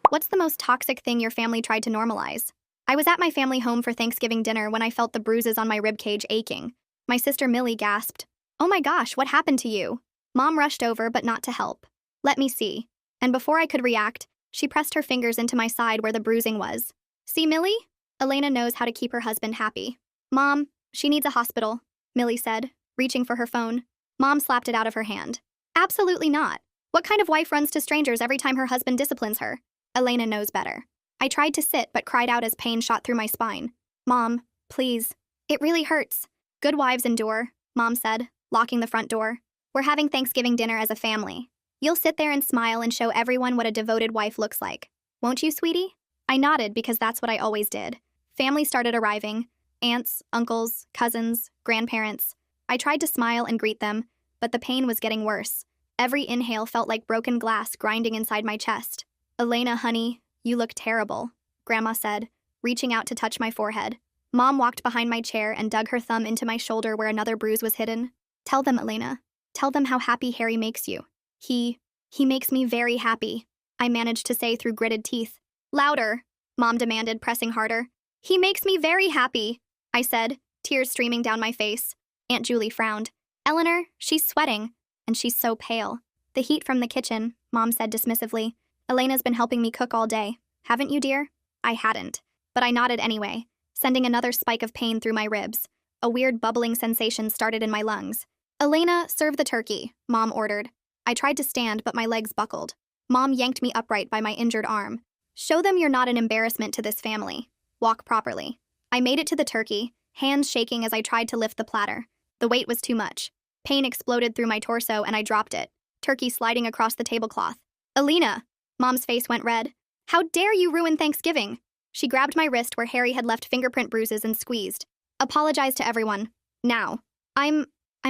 What's the most toxic thing your family tried to normalize? I was at my family home for Thanksgiving dinner when I felt the bruises on my ribcage aching. My sister Millie gasped, "Oh my gosh, what happened to you?" Mom rushed over, but not to help. "Let me see." And before I could react, she pressed her fingers into my side where the bruising was. "See, Millie? Elena knows how to keep her husband happy." "Mom, she needs a hospital," Millie said, reaching for her phone. Mom slapped it out of her hand. "Absolutely not. What kind of wife runs to strangers every time her husband disciplines her? Elena knows better." I tried to sit but cried out as pain shot through my spine. "Mom, please. It really hurts." "Good wives endure," Mom said, locking the front door. "We're having Thanksgiving dinner as a family. You'll sit there and smile and show everyone what a devoted wife looks like. Won't you, sweetie?" I nodded because that's what I always did. Family started arriving. Aunts, uncles, cousins, grandparents. I tried to smile and greet them, but the pain was getting worse. Every inhale felt like broken glass grinding inside my chest. "Elena, honey, you look terrible," Grandma said, reaching out to touch my forehead. Mom walked behind my chair and dug her thumb into my shoulder where another bruise was hidden. "Tell them, Elena. Tell them how happy Harry makes you." He makes me very happy," I managed to say through gritted teeth. "Louder," Mom demanded, pressing harder. "He makes me very happy," I said, tears streaming down my face. Aunt Julie frowned. "Eleanor, she's sweating, and she's so pale." "The heat from the kitchen," Mom said dismissively. "Elena's been helping me cook all day. Haven't you, dear?" I hadn't, but I nodded anyway, sending another spike of pain through my ribs. A weird bubbling sensation started in my lungs. "Elena, serve the turkey," Mom ordered. I tried to stand, but my legs buckled. Mom yanked me upright by my injured arm. "Show them you're not an embarrassment to this family. Walk properly." I made it to the turkey, hands shaking as I tried to lift the platter. The weight was too much. Pain exploded through my torso and I dropped it, turkey sliding across the tablecloth. "Elena!" Mom's face went red. "How dare you ruin Thanksgiving?" She grabbed my wrist where Harry had left fingerprint bruises and squeezed. "Apologize to everyone. Now." I'm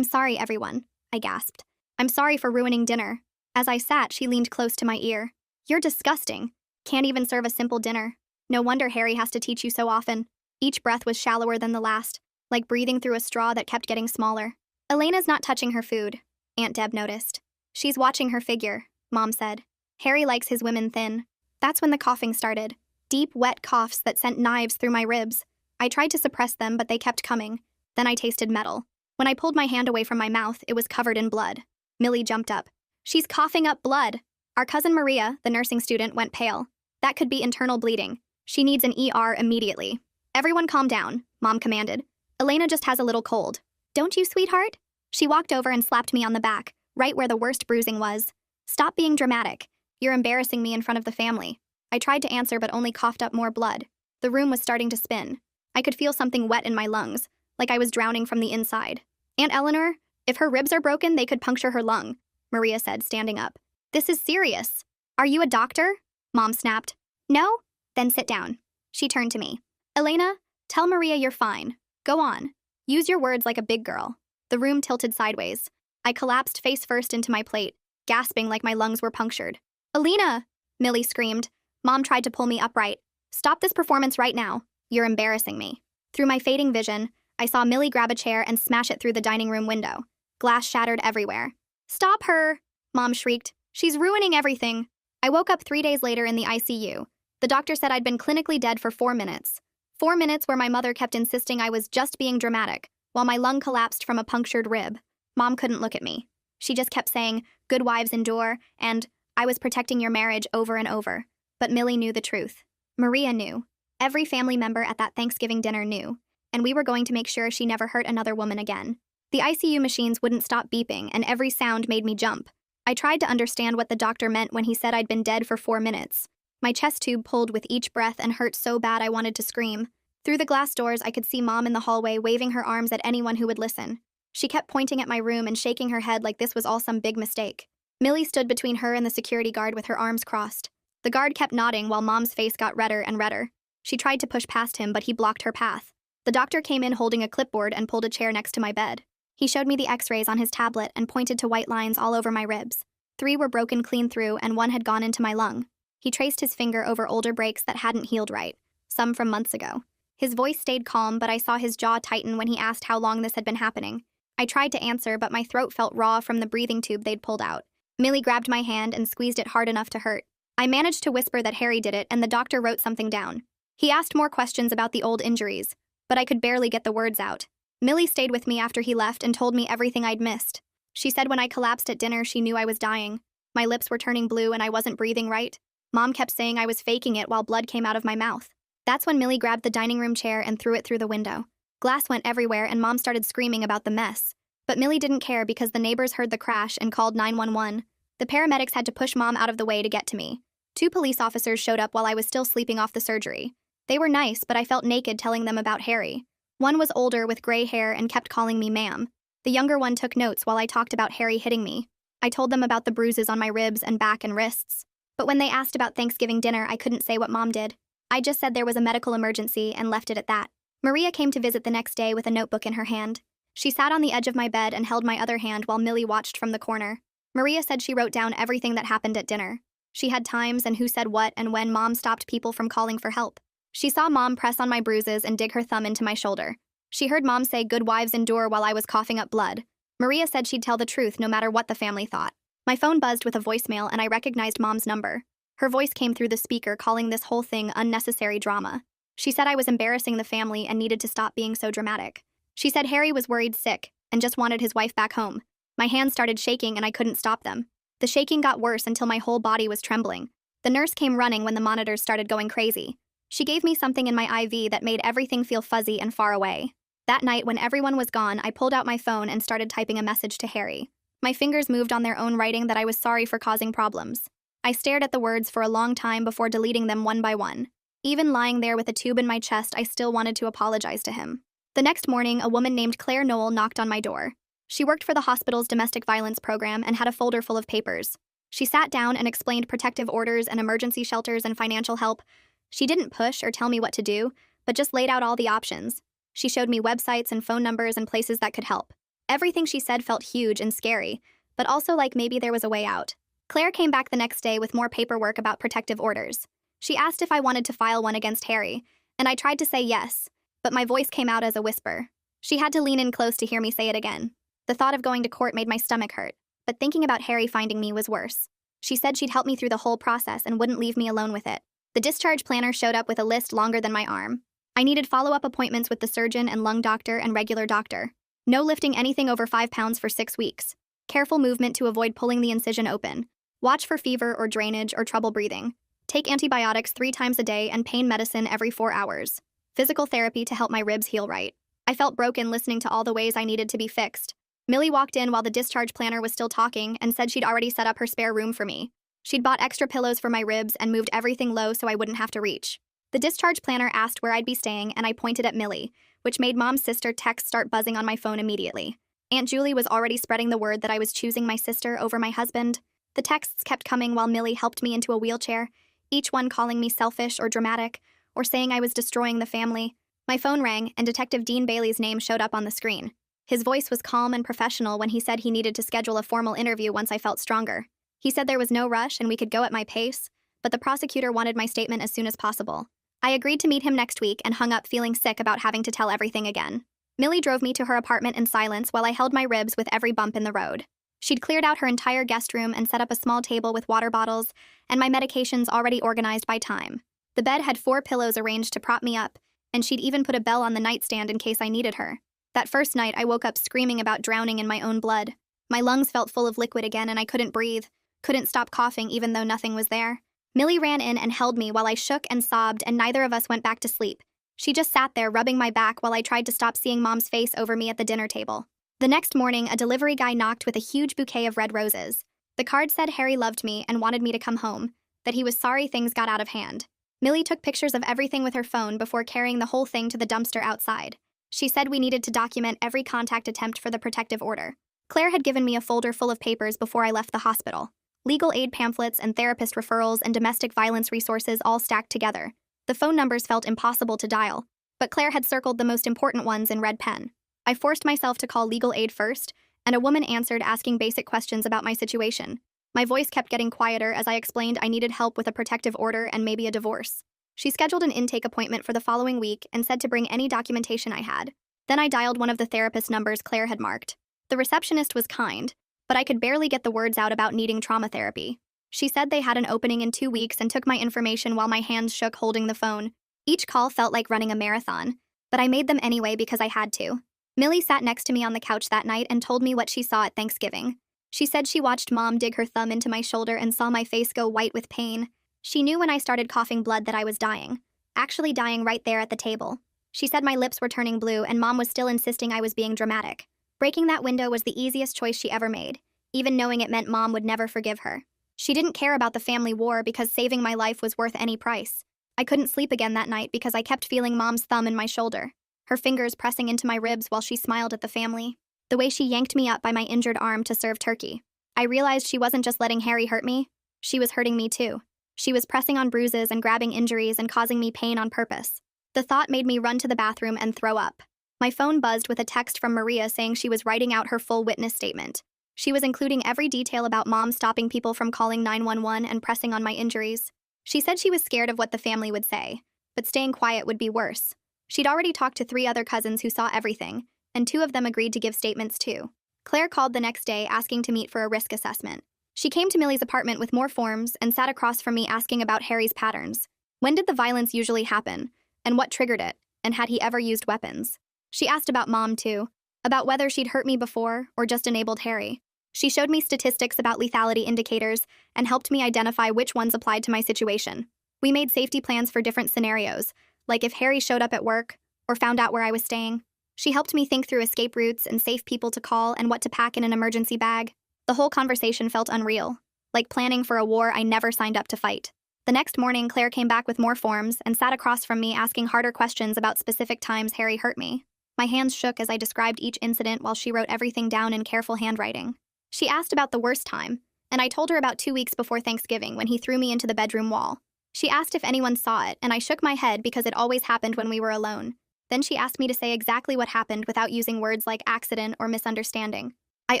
sorry, everyone," I gasped. "I'm sorry for ruining dinner." As I sat, she leaned close to my ear. "You're disgusting. Can't even serve a simple dinner. No wonder Harry has to teach you so often." Each breath was shallower than the last, like breathing through a straw that kept getting smaller. "Elena's not touching her food," Aunt Deb noticed. "She's watching her figure," Mom said. "Harry likes his women thin." That's when the coughing started. Deep, wet coughs that sent knives through my ribs. I tried to suppress them, but they kept coming. Then I tasted metal. When I pulled my hand away from my mouth, it was covered in blood. Millie jumped up. "She's coughing up blood." Our cousin Maria, the nursing student, went pale. "That could be internal bleeding. She needs an ER immediately." "Everyone calm down," Mom commanded. "Elena just has a little cold." "Don't you, sweetheart?" She walked over and slapped me on the back, right where the worst bruising was. "Stop being dramatic. You're embarrassing me in front of the family." I tried to answer but only coughed up more blood. The room was starting to spin. I could feel something wet in my lungs, like I was drowning from the inside. "Aunt Eleanor, if her ribs are broken, they could puncture her lung," Maria said, standing up. "This is serious." "Are you a doctor?" Mom snapped. "No? Then sit down." She turned to me. "Elena, tell Maria you're fine. Go on. Use your words like a big girl." The room tilted sideways. I collapsed face first into my plate, gasping like my lungs were punctured. "Elena!" Millie screamed. Mom tried to pull me upright. "Stop this performance right now. You're embarrassing me." Through my fading vision, I saw Millie grab a chair and smash it through the dining room window. Glass shattered everywhere. "Stop her!" Mom shrieked. "She's ruining everything." I woke up 3 days later in the ICU. The doctor said I'd been clinically dead for 4 minutes. 4 minutes where my mother kept insisting I was just being dramatic, while my lung collapsed from a punctured rib. Mom couldn't look at me. She just kept saying, "Good wives endure," and "I was protecting your marriage" over and over. But Millie knew the truth. Maria knew. Every family member at that Thanksgiving dinner knew, and we were going to make sure she never hurt another woman again. The ICU machines wouldn't stop beeping, and every sound made me jump. I tried to understand what the doctor meant when he said I'd been dead for 4 minutes. My chest tube pulled with each breath and hurt so bad I wanted to scream. Through the glass doors, I could see Mom in the hallway waving her arms at anyone who would listen. She kept pointing at my room and shaking her head like this was all some big mistake. Millie stood between her and the security guard with her arms crossed. The guard kept nodding while Mom's face got redder and redder. She tried to push past him, but he blocked her path. The doctor came in holding a clipboard and pulled a chair next to my bed. He showed me the x-rays on his tablet and pointed to white lines all over my ribs. 3 were broken clean through and 1 had gone into my lung. He traced his finger over older breaks that hadn't healed right, some from months ago. His voice stayed calm, but I saw his jaw tighten when he asked how long this had been happening. I tried to answer, but my throat felt raw from the breathing tube they'd pulled out. Millie grabbed my hand and squeezed it hard enough to hurt. I managed to whisper that Harry did it, and the doctor wrote something down. He asked more questions about the old injuries, but I could barely get the words out. Millie stayed with me after he left and told me everything I'd missed. She said when I collapsed at dinner, she knew I was dying. My lips were turning blue and I wasn't breathing right. Mom kept saying I was faking it while blood came out of my mouth. That's when Millie grabbed the dining room chair and threw it through the window. Glass went everywhere and Mom started screaming about the mess. But Millie didn't care because the neighbors heard the crash and called 911. The paramedics had to push Mom out of the way to get to me. 2 police officers showed up while I was still sleeping off the surgery. They were nice, but I felt naked telling them about Harry. One was older with gray hair and kept calling me ma'am. The younger one took notes while I talked about Harry hitting me. I told them about the bruises on my ribs and back and wrists. But when they asked about Thanksgiving dinner, I couldn't say what Mom did. I just said there was a medical emergency and left it at that. Maria came to visit the next day with a notebook in her hand. She sat on the edge of my bed and held my other hand while Millie watched from the corner. Maria said she wrote down everything that happened at dinner. She had times and who said what and when Mom stopped people from calling for help. She saw Mom press on my bruises and dig her thumb into my shoulder. She heard Mom say good wives endure while I was coughing up blood. Maria said she'd tell the truth no matter what the family thought. My phone buzzed with a voicemail and I recognized Mom's number. Her voice came through the speaker calling this whole thing unnecessary drama. She said I was embarrassing the family and needed to stop being so dramatic. She said Harry was worried sick and just wanted his wife back home. My hands started shaking and I couldn't stop them. The shaking got worse until my whole body was trembling. The nurse came running when the monitors started going crazy. She gave me something in my IV that made everything feel fuzzy and far away. That night, when everyone was gone, I pulled out my phone and started typing a message to Harry. My fingers moved on their own, writing that I was sorry for causing problems. I stared at the words for a long time before deleting them one by one. Even lying there with a tube in my chest, I still wanted to apologize to him. The next morning, a woman named Claire Noel knocked on my door. She worked for the hospital's domestic violence program and had a folder full of papers. She sat down and explained protective orders and emergency shelters and financial help. She didn't push or tell me what to do, but just laid out all the options. She showed me websites and phone numbers and places that could help. Everything she said felt huge and scary, but also like maybe there was a way out. Claire came back the next day with more paperwork about protective orders. She asked if I wanted to file one against Harry, and I tried to say yes, but my voice came out as a whisper. She had to lean in close to hear me say it again. The thought of going to court made my stomach hurt, but thinking about Harry finding me was worse. She said she'd help me through the whole process and wouldn't leave me alone with it. The discharge planner showed up with a list longer than my arm. I needed follow-up appointments with the surgeon and lung doctor and regular doctor. No lifting anything over 5 pounds for 6 weeks. Careful movement to avoid pulling the incision open. Watch for fever or drainage or trouble breathing. Take antibiotics 3 times a day and pain medicine every 4 hours. Physical therapy to help my ribs heal right. I felt broken listening to all the ways I needed to be fixed. Millie walked in while the discharge planner was still talking and said she'd already set up her spare room for me. She'd bought extra pillows for my ribs and moved everything low so I wouldn't have to reach. The discharge planner asked where I'd be staying and I pointed at Millie, which made Mom's sister texts start buzzing on my phone immediately. Aunt Julie was already spreading the word that I was choosing my sister over my husband. The texts kept coming while Millie helped me into a wheelchair, each one calling me selfish or dramatic, or saying I was destroying the family. My phone rang and Detective Dean Bailey's name showed up on the screen. His voice was calm and professional when he said he needed to schedule a formal interview once I felt stronger. He said there was no rush and we could go at my pace, but the prosecutor wanted my statement as soon as possible. I agreed to meet him next week and hung up feeling sick about having to tell everything again. Millie drove me to her apartment in silence while I held my ribs with every bump in the road. She'd cleared out her entire guest room and set up a small table with water bottles and my medications already organized by time. The bed had 4 pillows arranged to prop me up, and she'd even put a bell on the nightstand in case I needed her. That first night, I woke up screaming about drowning in my own blood. My lungs felt full of liquid again and I couldn't breathe, couldn't stop coughing even though nothing was there. Millie ran in and held me while I shook and sobbed and neither of us went back to sleep. She just sat there rubbing my back while I tried to stop seeing Mom's face over me at the dinner table. The next morning, a delivery guy knocked with a huge bouquet of red roses. The card said Harry loved me and wanted me to come home, that he was sorry things got out of hand. Millie took pictures of everything with her phone before carrying the whole thing to the dumpster outside. She said we needed to document every contact attempt for the protective order. Claire had given me a folder full of papers before I left the hospital. Legal aid pamphlets and therapist referrals and domestic violence resources all stacked together. The phone numbers felt impossible to dial, but Claire had circled the most important ones in red pen. I forced myself to call legal aid first, and a woman answered asking basic questions about my situation. My voice kept getting quieter as I explained I needed help with a protective order and maybe a divorce. She scheduled an intake appointment for the following week and said to bring any documentation I had. Then I dialed one of the therapist numbers Claire had marked. The receptionist was kind, but I could barely get the words out about needing trauma therapy. She said they had an opening in 2 weeks and took my information while my hands shook holding the phone. Each call felt like running a marathon, but I made them anyway because I had to. Millie sat next to me on the couch that night and told me what she saw at Thanksgiving. She said she watched Mom dig her thumb into my shoulder and saw my face go white with pain. She knew when I started coughing blood that I was dying. Actually dying right there at the table. She said my lips were turning blue and Mom was still insisting I was being dramatic. Breaking that window was the easiest choice she ever made, even knowing it meant Mom would never forgive her. She didn't care about the family war because saving my life was worth any price. I couldn't sleep again that night because I kept feeling Mom's thumb in my shoulder, her fingers pressing into my ribs while she smiled at the family. The way she yanked me up by my injured arm to serve turkey. I realized she wasn't just letting Harry hurt me, she was hurting me too. She was pressing on bruises and grabbing injuries and causing me pain on purpose. The thought made me run to the bathroom and throw up. My phone buzzed with a text from Maria saying she was writing out her full witness statement. She was including every detail about Mom stopping people from calling 911 and pressing on my injuries. She said she was scared of what the family would say, but staying quiet would be worse. She'd already talked to 3 other cousins who saw everything, and 2 of them agreed to give statements too. Claire called the next day asking to meet for a risk assessment. She came to Millie's apartment with more forms and sat across from me asking about Harry's patterns. When did the violence usually happen? And what triggered it? And had he ever used weapons? She asked about Mom too, about whether she'd hurt me before or just enabled Harry. She showed me statistics about lethality indicators and helped me identify which ones applied to my situation. We made safety plans for different scenarios, like if Harry showed up at work or found out where I was staying. She helped me think through escape routes and safe people to call and what to pack in an emergency bag. The whole conversation felt unreal, like planning for a war I never signed up to fight. The next morning, Claire came back with more forms and sat across from me asking harder questions about specific times Harry hurt me. My hands shook as I described each incident while she wrote everything down in careful handwriting. She asked about the worst time, and I told her about 2 weeks before Thanksgiving when he threw me into the bedroom wall. She asked if anyone saw it, and I shook my head because it always happened when we were alone. Then she asked me to say exactly what happened without using words like accident or misunderstanding. I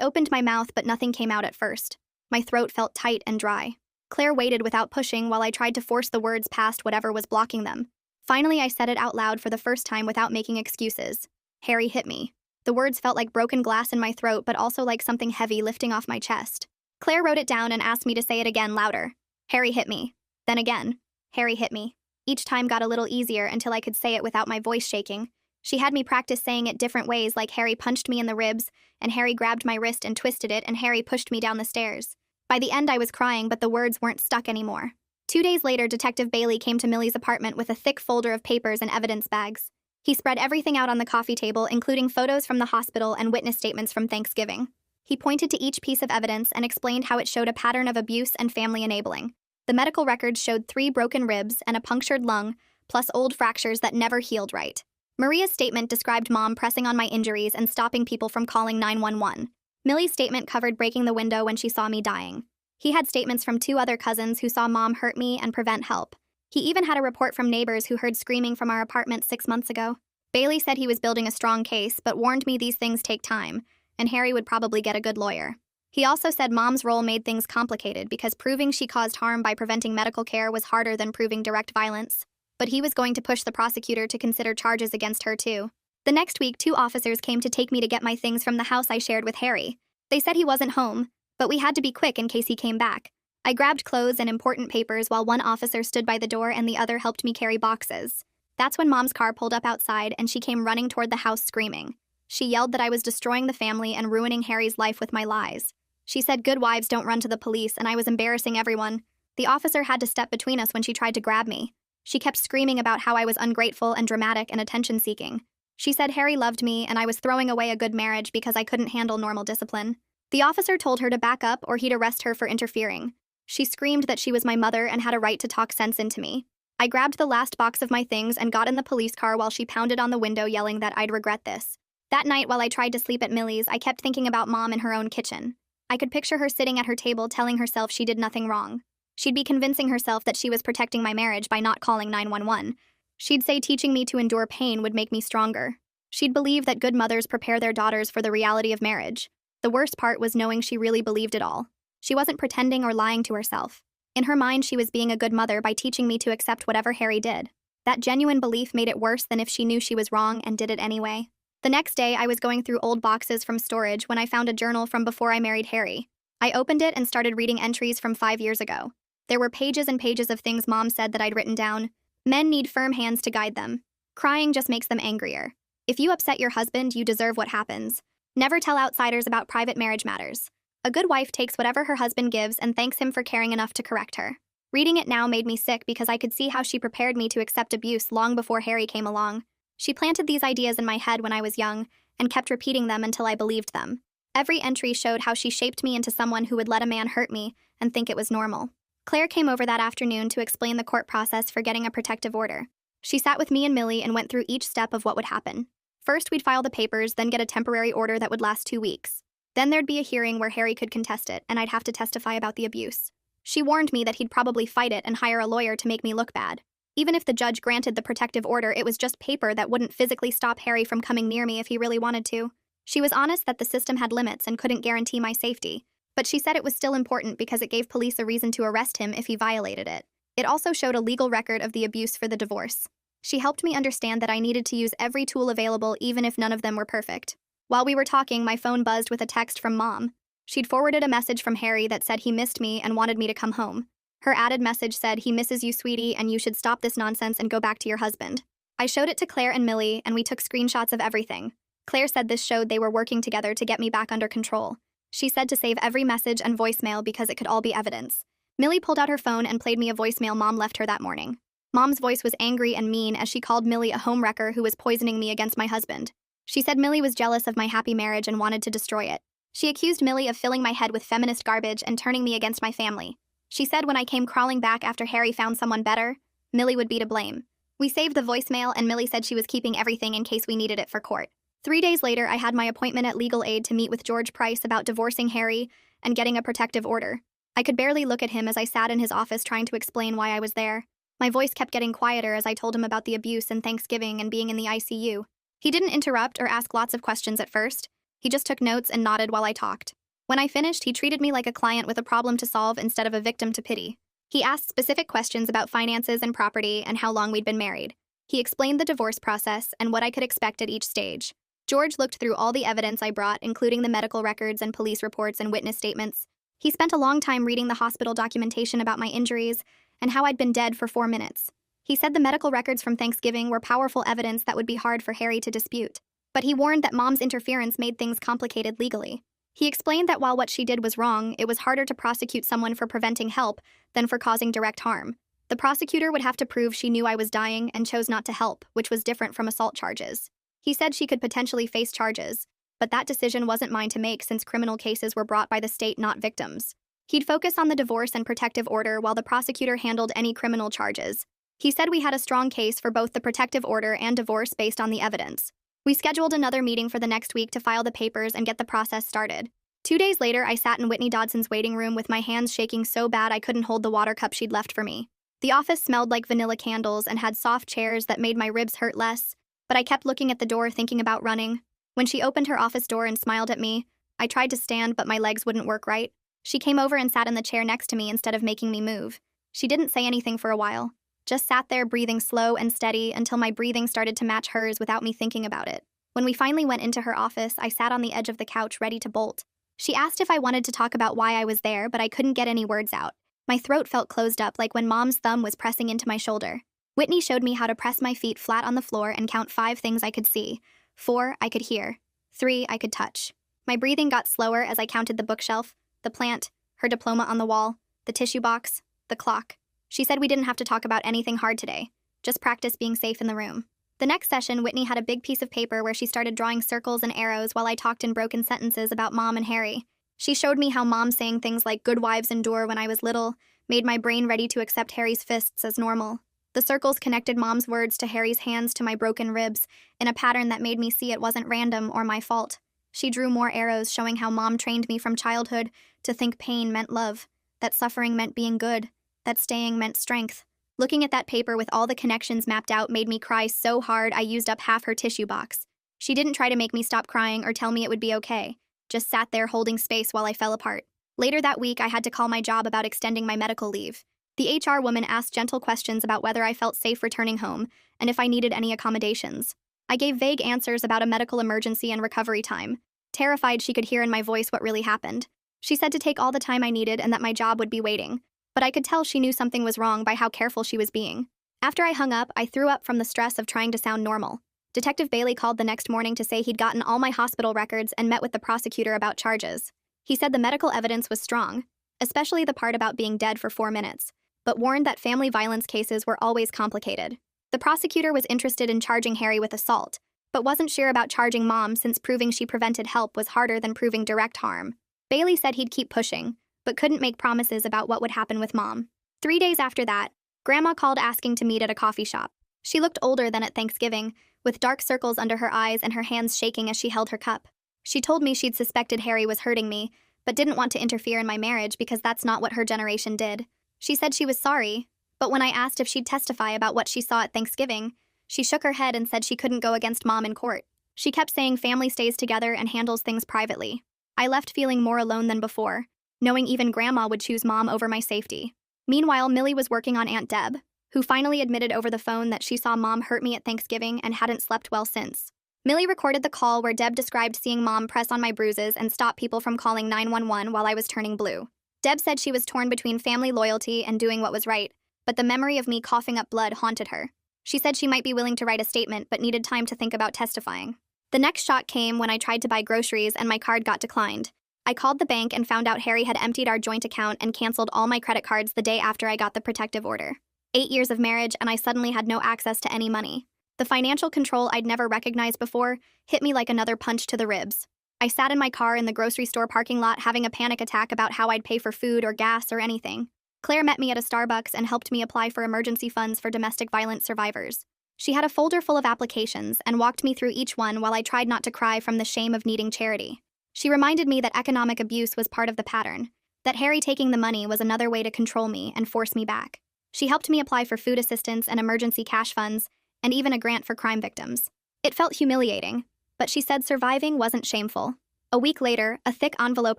opened my mouth, but nothing came out at first. My throat felt tight and dry. Claire waited without pushing while I tried to force the words past whatever was blocking them. Finally, I said it out loud for the first time without making excuses. Harry hit me. The words felt like broken glass in my throat, but also like something heavy lifting off my chest. Claire wrote it down and asked me to say it again louder. Harry hit me. Then again. Harry hit me. Each time got a little easier until I could say it without my voice shaking. She had me practice saying it different ways, like Harry punched me in the ribs, and Harry grabbed my wrist and twisted it, and Harry pushed me down the stairs. By the end, I was crying, but the words weren't stuck anymore. 2 days later, Detective Bailey came to Millie's apartment with a thick folder of papers and evidence bags. He spread everything out on the coffee table, including photos from the hospital and witness statements from Thanksgiving. He pointed to each piece of evidence and explained how it showed a pattern of abuse and family enabling. The medical records showed 3 broken ribs and a punctured lung, plus old fractures that never healed right. Maria's statement described Mom pressing on my injuries and stopping people from calling 911. Millie's statement covered breaking the window when she saw me dying. He had statements from 2 other cousins who saw Mom hurt me and prevent help. He even had a report from neighbors who heard screaming from our apartment 6 months ago. Bailey said he was building a strong case, but warned me these things take time, and Harry would probably get a good lawyer. He also said Mom's role made things complicated because proving she caused harm by preventing medical care was harder than proving direct violence. But he was going to push the prosecutor to consider charges against her too. The next week, 2 officers came to take me to get my things from the house I shared with Harry. They said he wasn't home, but we had to be quick in case he came back. I grabbed clothes and important papers while one officer stood by the door and the other helped me carry boxes. That's when Mom's car pulled up outside and she came running toward the house screaming. She yelled that I was destroying the family and ruining Harry's life with my lies. She said good wives don't run to the police and I was embarrassing everyone. The officer had to step between us when she tried to grab me. She kept screaming about how I was ungrateful and dramatic and attention-seeking. She said Harry loved me and I was throwing away a good marriage because I couldn't handle normal discipline. The officer told her to back up or he'd arrest her for interfering. She screamed that she was my mother and had a right to talk sense into me. I grabbed the last box of my things and got in the police car while she pounded on the window yelling that I'd regret this. That night while I tried to sleep at Millie's, I kept thinking about Mom in her own kitchen. I could picture her sitting at her table telling herself she did nothing wrong. She'd be convincing herself that she was protecting my marriage by not calling 911. She'd say teaching me to endure pain would make me stronger. She'd believe that good mothers prepare their daughters for the reality of marriage. The worst part was knowing she really believed it all. She wasn't pretending or lying to herself. In her mind, she was being a good mother by teaching me to accept whatever Harry did. That genuine belief made it worse than if she knew she was wrong and did it anyway. The next day, I was going through old boxes from storage when I found a journal from before I married Harry. I opened it and started reading entries from 5 years ago. There were pages and pages of things Mom said that I'd written down. Men need firm hands to guide them. Crying just makes them angrier. If you upset your husband, you deserve what happens. Never tell outsiders about private marriage matters. A good wife takes whatever her husband gives and thanks him for caring enough to correct her. Reading it now made me sick because I could see how she prepared me to accept abuse long before Harry came along. She planted these ideas in my head when I was young and kept repeating them until I believed them. Every entry showed how she shaped me into someone who would let a man hurt me and think it was normal. Claire came over that afternoon to explain the court process for getting a protective order. She sat with me and Millie and went through each step of what would happen. First, we'd file the papers, then get a temporary order that would last 2 weeks. Then there'd be a hearing where Harry could contest it, and I'd have to testify about the abuse. She warned me that he'd probably fight it and hire a lawyer to make me look bad. Even if the judge granted the protective order, it was just paper that wouldn't physically stop Harry from coming near me if he really wanted to. She was honest that the system had limits and couldn't guarantee my safety, but she said it was still important because it gave police a reason to arrest him if he violated it. It also showed a legal record of the abuse for the divorce. She helped me understand that I needed to use every tool available even if none of them were perfect. While we were talking, my phone buzzed with a text from Mom. She'd forwarded a message from Harry that said he missed me and wanted me to come home. Her added message said, "He misses you, sweetie, and you should stop this nonsense and go back to your husband." I showed it to Claire and Millie, and we took screenshots of everything. Claire said this showed they were working together to get me back under control. She said to save every message and voicemail because it could all be evidence. Millie pulled out her phone and played me a voicemail Mom left her that morning. Mom's voice was angry and mean as she called Millie a homewrecker who was poisoning me against my husband. She said Millie was jealous of my happy marriage and wanted to destroy it. She accused Millie of filling my head with feminist garbage and turning me against my family. She said when I came crawling back after Harry found someone better, Millie would be to blame. We saved the voicemail and Millie said she was keeping everything in case we needed it for court. 3 days later, I had my appointment at Legal Aid to meet with George Price about divorcing Harry and getting a protective order. I could barely look at him as I sat in his office trying to explain why I was there. My voice kept getting quieter as I told him about the abuse and Thanksgiving and being in the ICU. He didn't interrupt or ask lots of questions at first. He just took notes and nodded while I talked. When I finished, he treated me like a client with a problem to solve instead of a victim to pity. He asked specific questions about finances and property and how long we'd been married. He explained the divorce process and what I could expect at each stage. George looked through all the evidence I brought, including the medical records and police reports and witness statements. He spent a long time reading the hospital documentation about my injuries and how I'd been dead for 4 minutes. He said the medical records from Thanksgiving were powerful evidence that would be hard for Harry to dispute. But he warned that Mom's interference made things complicated legally. He explained that while what she did was wrong, it was harder to prosecute someone for preventing help than for causing direct harm. The prosecutor would have to prove she knew I was dying and chose not to help, which was different from assault charges. He said she could potentially face charges, but that decision wasn't mine to make since criminal cases were brought by the state, not victims. He'd focus on the divorce and protective order while the prosecutor handled any criminal charges. He said we had a strong case for both the protective order and divorce based on the evidence. We scheduled another meeting for the next week to file the papers and get the process started. 2 days later, I sat in Whitney Dodson's waiting room with my hands shaking so bad I couldn't hold the water cup she'd left for me. The office smelled like vanilla candles and had soft chairs that made my ribs hurt less, but I kept looking at the door thinking about running. When she opened her office door and smiled at me, I tried to stand but my legs wouldn't work right. She came over and sat in the chair next to me instead of making me move. She didn't say anything for a while, just sat there breathing slow and steady until my breathing started to match hers without me thinking about it. When we finally went into her office, I sat on the edge of the couch ready to bolt. She asked if I wanted to talk about why I was there, but I couldn't get any words out. My throat felt closed up like when Mom's thumb was pressing into my shoulder. Whitney showed me how to press my feet flat on the floor and count 5 things I could see. 4 I could hear. 3 I could touch. My breathing got slower as I counted the bookshelf, the plant, her diploma on the wall, the tissue box, the clock. She said we didn't have to talk about anything hard today, just practice being safe in the room. The next session, Whitney had a big piece of paper where she started drawing circles and arrows while I talked in broken sentences about Mom and Harry. She showed me how Mom saying things like "good wives endure" when I was little made my brain ready to accept Harry's fists as normal. The circles connected Mom's words to Harry's hands to my broken ribs in a pattern that made me see it wasn't random or my fault. She drew more arrows showing how Mom trained me from childhood to think pain meant love, that suffering meant being good, that staying meant strength. Looking at that paper with all the connections mapped out made me cry so hard I used up half her tissue box. She didn't try to make me stop crying or tell me it would be okay, just sat there holding space while I fell apart. Later that week, I had to call my job about extending my medical leave. The HR woman asked gentle questions about whether I felt safe returning home and if I needed any accommodations. I gave vague answers about a medical emergency and recovery time, terrified she could hear in my voice what really happened. She said to take all the time I needed and that my job would be waiting, but I could tell she knew something was wrong by how careful she was being. After I hung up, I threw up from the stress of trying to sound normal. Detective Bailey called the next morning to say he'd gotten all my hospital records and met with the prosecutor about charges. He said the medical evidence was strong, especially the part about being dead for 4 minutes, but warned that family violence cases were always complicated. The prosecutor was interested in charging Harry with assault, but wasn't sure about charging Mom since proving she prevented help was harder than proving direct harm. Bailey said he'd keep pushing, but couldn't make promises about what would happen with Mom. 3 days after that, Grandma called asking to meet at a coffee shop. She looked older than at Thanksgiving, with dark circles under her eyes and her hands shaking as she held her cup. She told me she'd suspected Harry was hurting me, but didn't want to interfere in my marriage because that's not what her generation did. She said she was sorry, but when I asked if she'd testify about what she saw at Thanksgiving, she shook her head and said she couldn't go against Mom in court. She kept saying family stays together and handles things privately. I left feeling more alone than before, knowing even Grandma would choose Mom over my safety. Meanwhile, Millie was working on Aunt Deb, who finally admitted over the phone that she saw Mom hurt me at Thanksgiving and hadn't slept well since. Millie recorded the call where Deb described seeing Mom press on my bruises and stop people from calling 911 while I was turning blue. Deb said she was torn between family loyalty and doing what was right, but the memory of me coughing up blood haunted her. She said she might be willing to write a statement but needed time to think about testifying. The next shock came when I tried to buy groceries and my card got declined. I called the bank and found out Harry had emptied our joint account and canceled all my credit cards the day after I got the protective order. 8 years of marriage and I suddenly had no access to any money. The financial control I'd never recognized before hit me like another punch to the ribs. I sat in my car in the grocery store parking lot having a panic attack about how I'd pay for food or gas or anything. Claire met me at a Starbucks and helped me apply for emergency funds for domestic violence survivors. She had a folder full of applications and walked me through each one while I tried not to cry from the shame of needing charity. She reminded me that economic abuse was part of the pattern, that Harry taking the money was another way to control me and force me back. She helped me apply for food assistance and emergency cash funds, and even a grant for crime victims. It felt humiliating, but she said surviving wasn't shameful. A week later, a thick envelope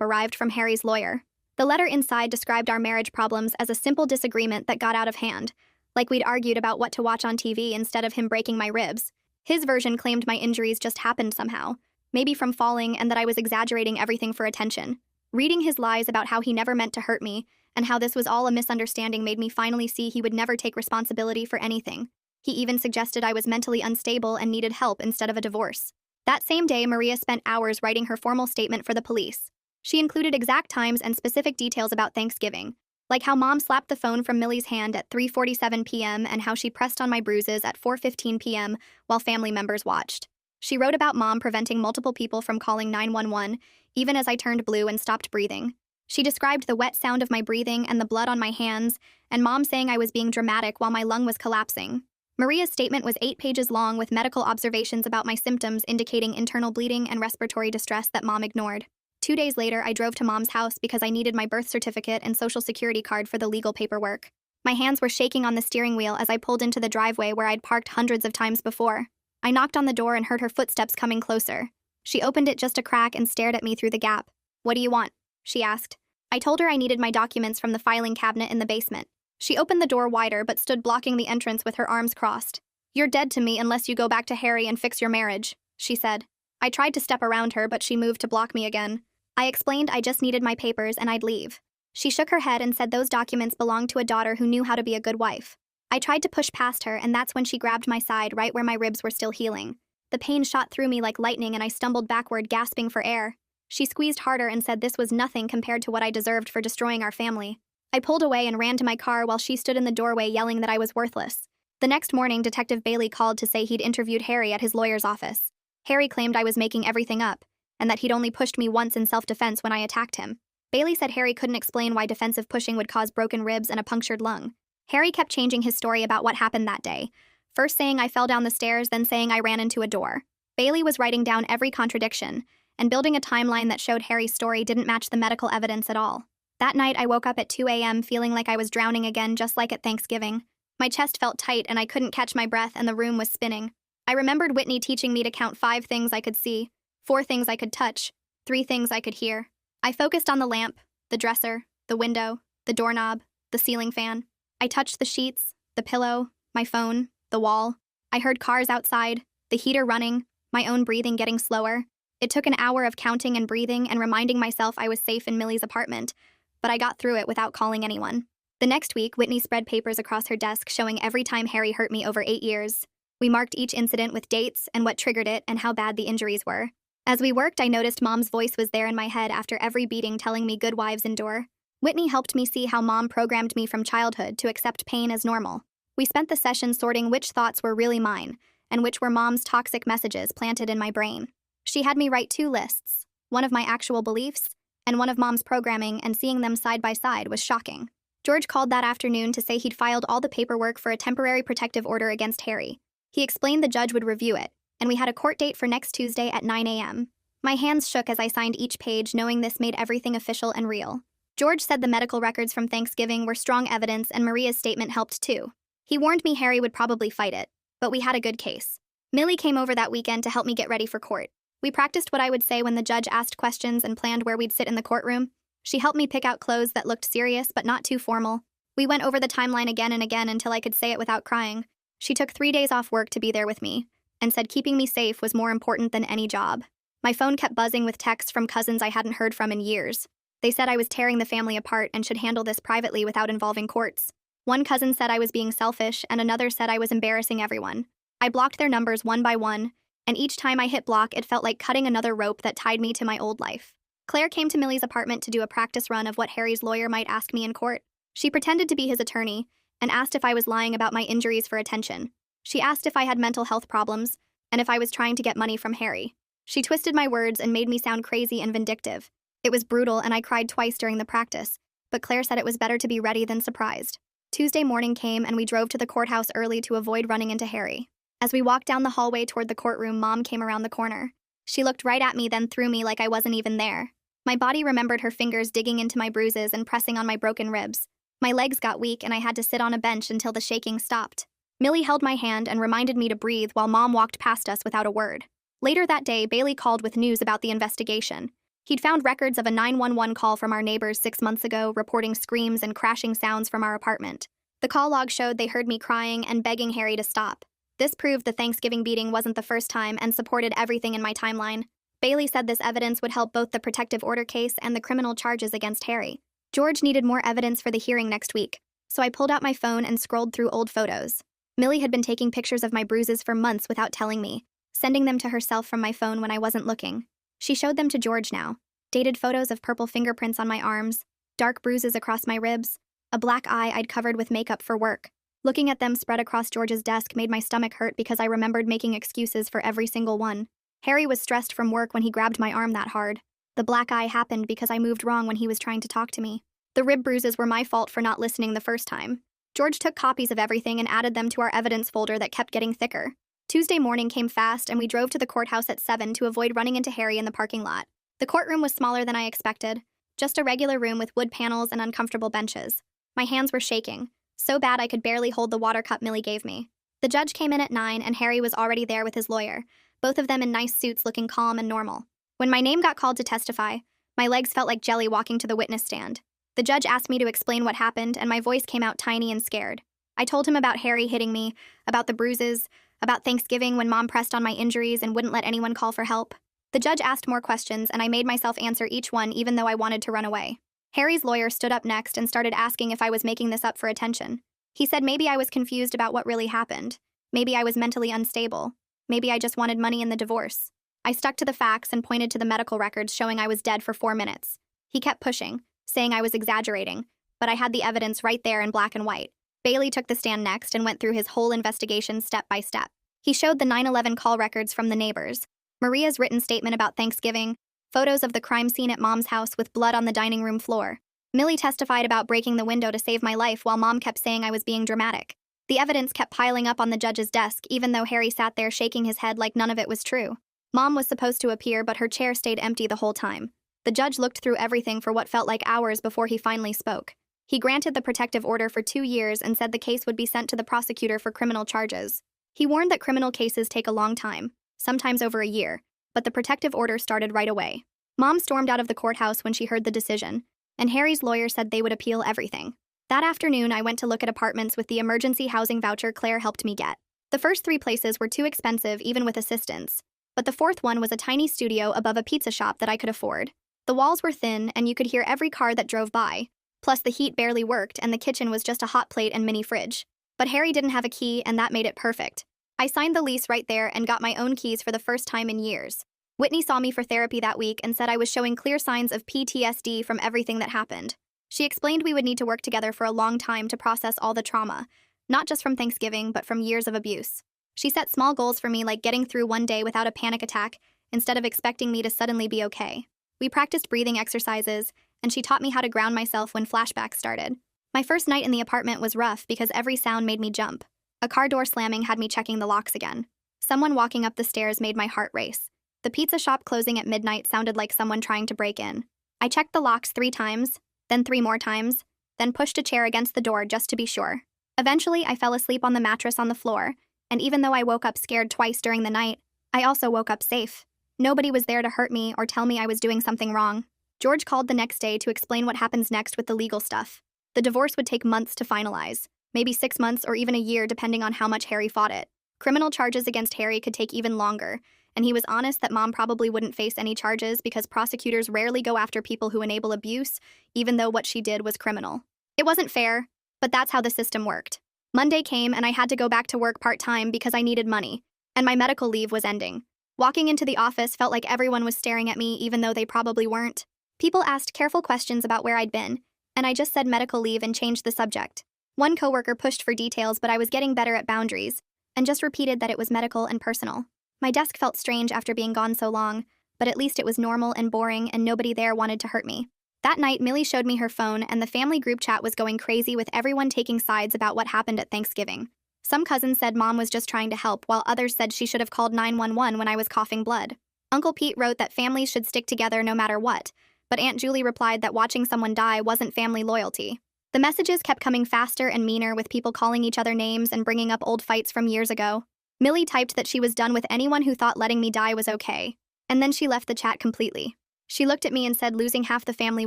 arrived from Harry's lawyer. The letter inside described our marriage problems as a simple disagreement that got out of hand, like we'd argued about what to watch on TV instead of him breaking my ribs. His version claimed my injuries just happened somehow, maybe from falling, and that I was exaggerating everything for attention. Reading his lies about how he never meant to hurt me and how this was all a misunderstanding made me finally see he would never take responsibility for anything. He even suggested I was mentally unstable and needed help instead of a divorce. That same day, Maria spent hours writing her formal statement for the police. She included exact times and specific details about Thanksgiving, like how Mom slapped the phone from Millie's hand at 3:47 p.m. and how she pressed on my bruises at 4:15 p.m. while family members watched. She wrote about Mom preventing multiple people from calling 911, even as I turned blue and stopped breathing. She described the wet sound of my breathing and the blood on my hands, and Mom saying I was being dramatic while my lung was collapsing. Maria's statement was 8 pages long with medical observations about my symptoms indicating internal bleeding and respiratory distress that Mom ignored. 2 days later, I drove to Mom's house because I needed my birth certificate and social security card for the legal paperwork. My hands were shaking on the steering wheel as I pulled into the driveway where I'd parked hundreds of times before. I knocked on the door and heard her footsteps coming closer. She opened it just a crack and stared at me through the gap. "What do you want?" she asked. I told her I needed my documents from the filing cabinet in the basement. She opened the door wider but stood blocking the entrance with her arms crossed. "You're dead to me unless you go back to Harry and fix your marriage," she said. I tried to step around her, but she moved to block me again. I explained I just needed my papers and I'd leave. She shook her head and said those documents belonged to a daughter who knew how to be a good wife. I tried to push past her, and that's when she grabbed my side right where my ribs were still healing. The pain shot through me like lightning and I stumbled backward, gasping for air. She squeezed harder and said this was nothing compared to what I deserved for destroying our family. I pulled away and ran to my car while she stood in the doorway yelling that I was worthless. The next morning, Detective Bailey called to say he'd interviewed Harry at his lawyer's office. Harry claimed I was making everything up, and that he'd only pushed me once in self-defense when I attacked him. Bailey said Harry couldn't explain why defensive pushing would cause broken ribs and a punctured lung. Harry kept changing his story about what happened that day, first saying I fell down the stairs, then saying I ran into a door. Bailey was writing down every contradiction, and building a timeline that showed Harry's story didn't match the medical evidence at all. That night, I woke up at 2 a.m. feeling like I was drowning again, just like at Thanksgiving. My chest felt tight and I couldn't catch my breath and the room was spinning. I remembered Whitney teaching me to count 5 things I could see, 4 things I could touch, 3 things I could hear. I focused on the lamp, the dresser, the window, the doorknob, the ceiling fan. I touched the sheets, the pillow, my phone, the wall. I heard cars outside, the heater running, my own breathing getting slower. It took an hour of counting and breathing and reminding myself I was safe in Millie's apartment, but I got through it without calling anyone. The next week, Whitney spread papers across her desk showing every time Harry hurt me over 8 years. We marked each incident with dates and what triggered it and how bad the injuries were. As we worked, I noticed Mom's voice was there in my head after every beating telling me good wives endure. Whitney helped me see how Mom programmed me from childhood to accept pain as normal. We spent the session sorting which thoughts were really mine and which were Mom's toxic messages planted in my brain. She had me write 2 lists, one of my actual beliefs and one of Mom's programming, and seeing them side by side was shocking. George called that afternoon to say he'd filed all the paperwork for a temporary protective order against Harry. He explained the judge would review it, and we had a court date for next Tuesday at 9 a.m. My hands shook as I signed each page, knowing this made everything official and real. George said the medical records from Thanksgiving were strong evidence and Maria's statement helped too. He warned me Harry would probably fight it, but we had a good case. Millie came over that weekend to help me get ready for court. We practiced what I would say when the judge asked questions and planned where we'd sit in the courtroom. She helped me pick out clothes that looked serious but not too formal. We went over the timeline again and again until I could say it without crying. She took 3 days off work to be there with me, and said keeping me safe was more important than any job. My phone kept buzzing with texts from cousins I hadn't heard from in years. They said I was tearing the family apart and should handle this privately without involving courts. One cousin said I was being selfish, and another said I was embarrassing everyone. I blocked their numbers one by one, and each time I hit block, it felt like cutting another rope that tied me to my old life. Claire came to Millie's apartment to do a practice run of what Harry's lawyer might ask me in court. She pretended to be his attorney and asked if I was lying about my injuries for attention. She asked if I had mental health problems and if I was trying to get money from Harry. She twisted my words and made me sound crazy and vindictive. It was brutal, and I cried twice during the practice, but Claire said it was better to be ready than surprised. Tuesday morning came, and we drove to the courthouse early to avoid running into Harry. As we walked down the hallway toward the courtroom, Mom came around the corner. She looked right at me, then threw me like I wasn't even there. My body remembered her fingers digging into my bruises and pressing on my broken ribs. My legs got weak, and I had to sit on a bench until the shaking stopped. Millie held my hand and reminded me to breathe while Mom walked past us without a word. Later that day, Bailey called with news about the investigation. He'd found records of a 911 call from our neighbors 6 months ago, reporting screams and crashing sounds from our apartment. The call log showed they heard me crying and begging Harry to stop. This proved the Thanksgiving beating wasn't the first time and supported everything in my timeline. Bailey said this evidence would help both the protective order case and the criminal charges against Harry. George needed more evidence for the hearing next week, so I pulled out my phone and scrolled through old photos. Millie had been taking pictures of my bruises for months without telling me, sending them to herself from my phone when I wasn't looking. She showed them to George now. Dated photos of purple fingerprints on my arms, dark bruises across my ribs, a black eye I'd covered with makeup for work. Looking at them spread across George's desk made my stomach hurt because I remembered making excuses for every single one. Harry was stressed from work when he grabbed my arm that hard. The black eye happened because I moved wrong when he was trying to talk to me. The rib bruises were my fault for not listening the first time. George took copies of everything and added them to our evidence folder that kept getting thicker. Tuesday morning came fast, and we drove to the courthouse at 7 to avoid running into Harry in the parking lot. The courtroom was smaller than I expected, just a regular room with wood panels and uncomfortable benches. My hands were shaking, so bad I could barely hold the water cup Millie gave me. The judge came in at 9, and Harry was already there with his lawyer, both of them in nice suits looking calm and normal. When my name got called to testify, my legs felt like jelly walking to the witness stand. The judge asked me to explain what happened, and my voice came out tiny and scared. I told him about Harry hitting me, about the bruises, about Thanksgiving when Mom pressed on my injuries and wouldn't let anyone call for help. The judge asked more questions, and I made myself answer each one even though I wanted to run away. Harry's lawyer stood up next and started asking if I was making this up for attention. He said maybe I was confused about what really happened. Maybe I was mentally unstable. Maybe I just wanted money in the divorce. I stuck to the facts and pointed to the medical records showing I was dead for 4 minutes. He kept pushing, saying I was exaggerating, but I had the evidence right there in black and white. Bailey took the stand next and went through his whole investigation step by step. He showed the 911 call records from the neighbors, Maria's written statement about Thanksgiving, photos of the crime scene at Mom's house with blood on the dining room floor. Millie testified about breaking the window to save my life while Mom kept saying I was being dramatic. The evidence kept piling up on the judge's desk, even though Harry sat there shaking his head like none of it was true. Mom was supposed to appear, but her chair stayed empty the whole time. The judge looked through everything for what felt like hours before he finally spoke. He granted the protective order for 2 years and said the case would be sent to the prosecutor for criminal charges. He warned that criminal cases take a long time, sometimes over a year, but the protective order started right away. Mom stormed out of the courthouse when she heard the decision, and Harry's lawyer said they would appeal everything. That afternoon, I went to look at apartments with the emergency housing voucher Claire helped me get. The first 3 places were too expensive even with assistance, but the fourth one was a tiny studio above a pizza shop that I could afford. The walls were thin, and you could hear every car that drove by. Plus, the heat barely worked, and the kitchen was just a hot plate and mini fridge. But Harry didn't have a key, and that made it perfect. I signed the lease right there and got my own keys for the first time in years. Whitney saw me for therapy that week and said I was showing clear signs of PTSD from everything that happened. She explained we would need to work together for a long time to process all the trauma, not just from Thanksgiving, but from years of abuse. She set small goals for me, like getting through one day without a panic attack, instead of expecting me to suddenly be okay. We practiced breathing exercises, and she taught me how to ground myself when flashbacks started. My first night in the apartment was rough because every sound made me jump. A car door slamming had me checking the locks again. Someone walking up the stairs made my heart race. The pizza shop closing at midnight sounded like someone trying to break in. I checked the locks 3 times, then 3 more times, then pushed a chair against the door just to be sure. Eventually, I fell asleep on the mattress on the floor, and even though I woke up scared twice during the night, I also woke up safe. Nobody was there to hurt me or tell me I was doing something wrong. George called the next day to explain what happens next with the legal stuff. The divorce would take months to finalize, maybe 6 months or even a year depending on how much Harry fought it. Criminal charges against Harry could take even longer, and he was honest that Mom probably wouldn't face any charges because prosecutors rarely go after people who enable abuse, even though what she did was criminal. It wasn't fair, but that's how the system worked. Monday came and I had to go back to work part-time because I needed money, and my medical leave was ending. Walking into the office felt like everyone was staring at me even though they probably weren't. People asked careful questions about where I'd been, and I just said medical leave and changed the subject. One coworker pushed for details, but I was getting better at boundaries, and just repeated that it was medical and personal. My desk felt strange after being gone so long, but at least it was normal and boring and nobody there wanted to hurt me. That night, Millie showed me her phone and the family group chat was going crazy with everyone taking sides about what happened at Thanksgiving. Some cousins said Mom was just trying to help, while others said she should have called 911 when I was coughing blood. Uncle Pete wrote that families should stick together no matter what, but Aunt Julie replied that watching someone die wasn't family loyalty. The messages kept coming faster and meaner, with people calling each other names and bringing up old fights from years ago. Millie typed that she was done with anyone who thought letting me die was okay, and then she left the chat completely. She looked at me and said losing half the family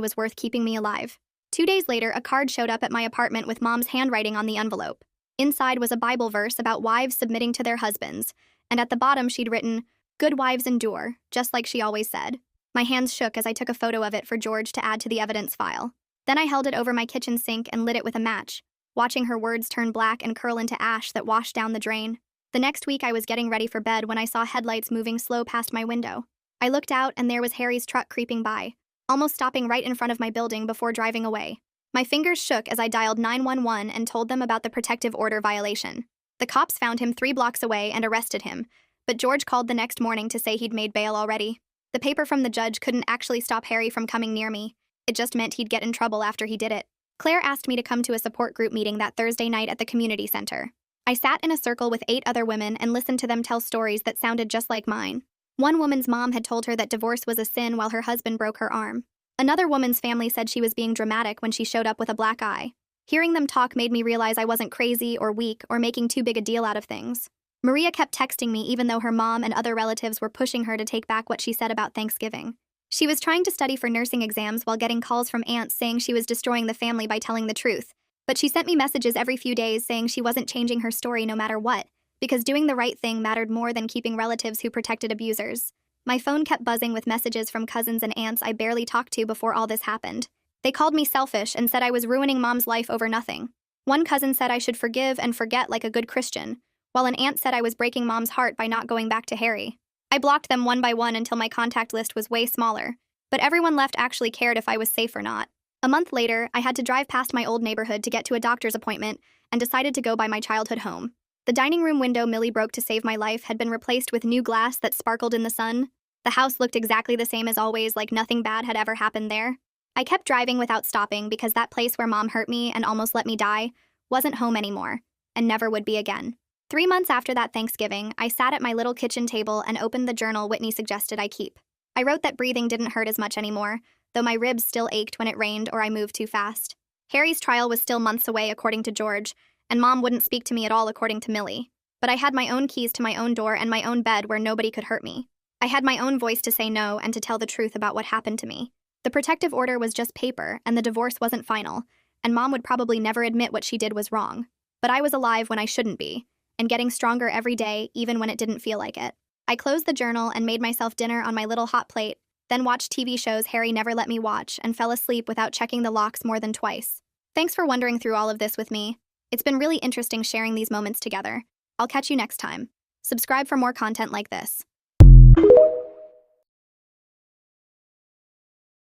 was worth keeping me alive. 2 days later, a card showed up at my apartment with Mom's handwriting on the envelope. Inside was a Bible verse about wives submitting to their husbands, and at the bottom she'd written, "Good wives endure," just like she always said. My hands shook as I took a photo of it for George to add to the evidence file. Then I held it over my kitchen sink and lit it with a match, watching her words turn black and curl into ash that washed down the drain. The next week I was getting ready for bed when I saw headlights moving slow past my window. I looked out and there was Harry's truck creeping by, almost stopping right in front of my building before driving away. My fingers shook as I dialed 911 and told them about the protective order violation. The cops found him 3 blocks away and arrested him, but George called the next morning to say he'd made bail already. The paper from the judge couldn't actually stop Harry from coming near me. It just meant he'd get in trouble after he did it. Claire asked me to come to a support group meeting that Thursday night at the community center. I sat in a circle with 8 other women and listened to them tell stories that sounded just like mine. One woman's mom had told her that divorce was a sin while her husband broke her arm. Another woman's family said she was being dramatic when she showed up with a black eye. Hearing them talk made me realize I wasn't crazy or weak or making too big a deal out of things. Maria kept texting me even though her mom and other relatives were pushing her to take back what she said about Thanksgiving. She was trying to study for nursing exams while getting calls from aunts saying she was destroying the family by telling the truth. But she sent me messages every few days saying she wasn't changing her story no matter what, because doing the right thing mattered more than keeping relatives who protected abusers. My phone kept buzzing with messages from cousins and aunts I barely talked to before all this happened. They called me selfish and said I was ruining Mom's life over nothing. One cousin said I should forgive and forget like a good Christian, while an aunt said I was breaking Mom's heart by not going back to Harry. I blocked them one by one until my contact list was way smaller, but everyone left actually cared if I was safe or not. A month later, I had to drive past my old neighborhood to get to a doctor's appointment and decided to go by my childhood home. The dining room window Millie broke to save my life had been replaced with new glass that sparkled in the sun. The house looked exactly the same as always, like nothing bad had ever happened there. I kept driving without stopping because that place where Mom hurt me and almost let me die wasn't home anymore, and never would be again. 3 months after that Thanksgiving, I sat at my little kitchen table and opened the journal Whitney suggested I keep. I wrote that breathing didn't hurt as much anymore, though my ribs still ached when it rained or I moved too fast. Harry's trial was still months away according to George, and Mom wouldn't speak to me at all according to Millie. But I had my own keys to my own door and my own bed where nobody could hurt me. I had my own voice to say no and to tell the truth about what happened to me. The protective order was just paper, and the divorce wasn't final, and Mom would probably never admit what she did was wrong. But I was alive when I shouldn't be, and getting stronger every day, even when it didn't feel like it. I closed the journal and made myself dinner on my little hot plate, then watched TV shows Harry never let me watch and fell asleep without checking the locks more than twice. Thanks for wondering through all of this with me. It's been really interesting sharing these moments together. I'll catch you next time. Subscribe for more content like this.